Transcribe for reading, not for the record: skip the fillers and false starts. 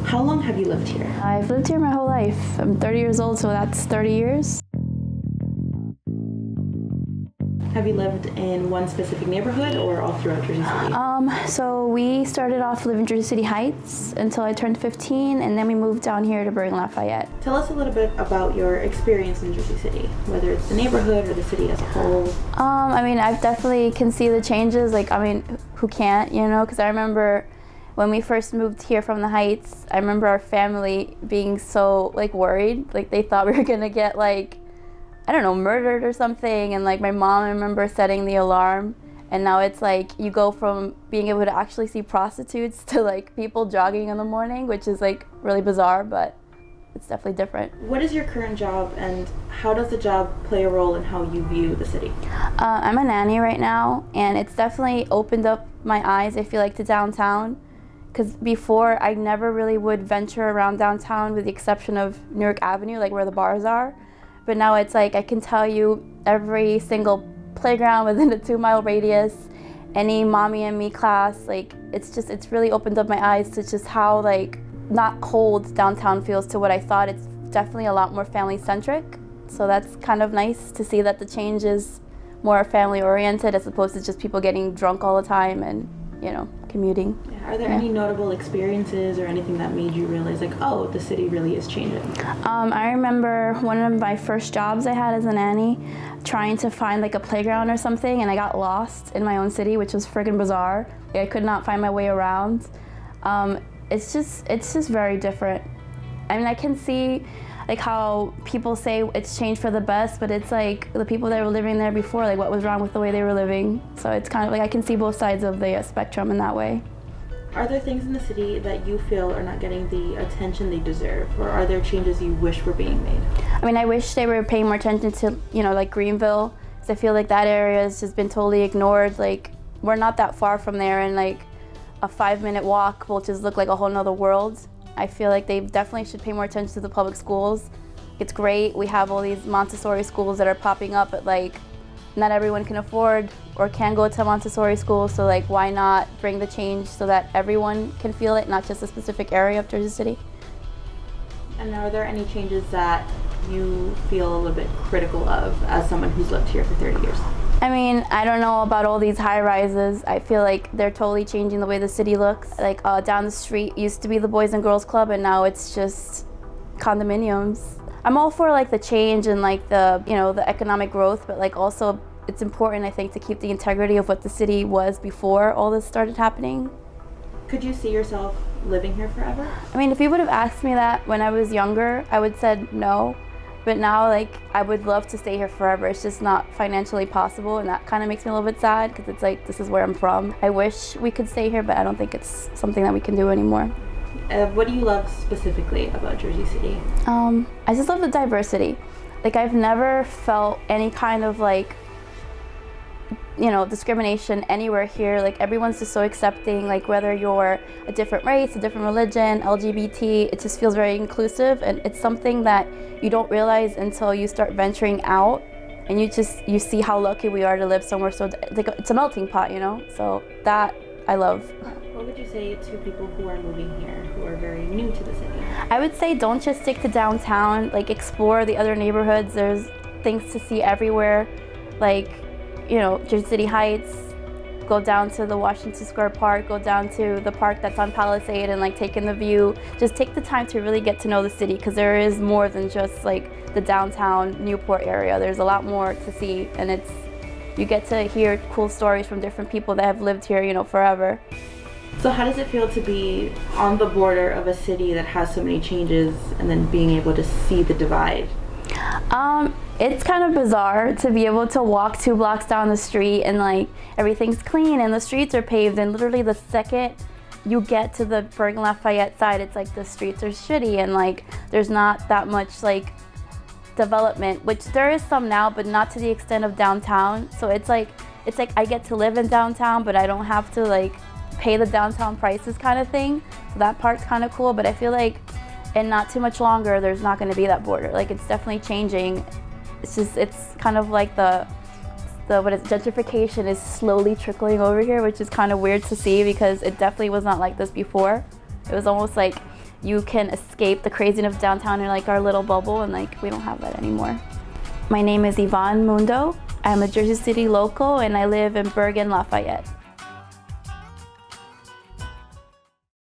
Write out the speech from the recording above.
How long have you lived here? I've lived here my whole life. I'm 30 years old, so that's 30 years. Have you lived in one specific neighborhood or all throughout Jersey City? So we started off living in Jersey City Heights until I turned 15, and then we moved down here to Bergen Lafayette. Tell us a little bit about your experience in Jersey City, whether it's the neighborhood or the city as a whole. I mean, I definitely can see the changes. Like, I mean, who can't, you know? Because I remember when we first moved here from the Heights, I remember our family being so, like, worried. Like, they thought we were gonna get, like, I don't know, murdered or something. And like my mom, I remember setting the alarm, and now it's like you go from being able to actually see prostitutes to like people jogging in the morning, which is like really bizarre, but it's definitely different. What is your current job, and how does the job play a role in how you view the city? I'm a nanny right now, and it's definitely opened up my eyes, I feel like, to downtown. Because before, I never really would venture around downtown with the exception of New York Avenue, like where the bars are. But now it's like I can tell you every single playground within a 2-mile radius, any mommy and me class. Like it's really opened up my eyes to just how like not cold downtown feels to what I thought. It's definitely a lot more family centric. So that's kind of nice to see that the change is more family oriented as opposed to just people getting drunk all the time and, you know, commuting. Yeah. Are there any notable experiences or anything that made you realize like, oh, the city really is changing? I remember one of my first jobs I had as a nanny, trying to find like a playground or something, and I got lost in my own city, which was friggin' bizarre. Like, I could not find my way around. It's just very different. I mean, I can see like how people say it's changed for the best, but it's like the people that were living there before, like what was wrong with the way they were living. So it's kind of like I can see both sides of the spectrum in that way. Are there things in the city that you feel are not getting the attention they deserve, or are there changes you wish were being made? I mean, I wish they were paying more attention to, you know, like Greenville, because I feel like that area has just been totally ignored. Like, we're not that far from there, and like a 5-minute walk will just look like a whole nother world. I feel like they definitely should pay more attention to the public schools. It's great, we have all these Montessori schools that are popping up, but like not everyone can afford or can go to Montessori school, so like why not bring the change so that everyone can feel it, not just a specific area of Jersey City. And are there any changes that you feel a little bit critical of as someone who's lived here for 30 years? I mean, I don't know about all these high rises. I feel like they're totally changing the way the city looks. Like down the street used to be the Boys and Girls Club, and now it's just condominiums. I'm all for like the change and like the, you know, the economic growth, but like also it's important, I think, to keep the integrity of what the city was before all this started happening. Could you see yourself living here forever? I mean, if you would have asked me that when I was younger, I would have said no. But now, like, I would love to stay here forever. It's just not financially possible, and that kind of makes me a little bit sad because it's like, this is where I'm from. I wish we could stay here, but I don't think it's something that we can do anymore. What do you love specifically about Jersey City? I just love the diversity. Like, I've never felt any kind of like, you know, discrimination anywhere here. Like, everyone's just so accepting, like whether you're a different race, a different religion, LGBT, it just feels very inclusive, and it's something that you don't realize until you start venturing out, and you see how lucky we are to live somewhere so, like, it's a melting pot, you know? So that I love. What would you say to people who are moving here, who are very new to the city? I would say don't just stick to downtown, like explore the other neighborhoods. There's things to see everywhere, like, you know, Jersey City Heights, go down to the Washington Square Park, go down to the park that's on Palisade and like take in the view. Just take the time to really get to know the city, because there is more than just like the downtown Newport area. There's a lot more to see, and you get to hear cool stories from different people that have lived here, you know, forever. So how does it feel to be on the border of a city that has so many changes and then being able to see the divide? It's kind of bizarre to be able to walk 2 blocks down the street and like everything's clean and the streets are paved, and literally the second you get to the Bergen Lafayette side, it's like the streets are shitty and like there's not that much like development, which there is some now, but not to the extent of downtown. So it's like I get to live in downtown, but I don't have to like pay the downtown prices kind of thing. So that part's kind of cool, but I feel like in not too much longer, there's not going to be that border. Like, it's definitely changing. It's kind of like the gentrification is slowly trickling over here, which is kind of weird to see because it definitely was not like this before. It was almost like you can escape the craziness of downtown in like our little bubble, and like we don't have that anymore. My name is Yvonne Mundo. I'm a Jersey City local and I live in Bergen, Lafayette.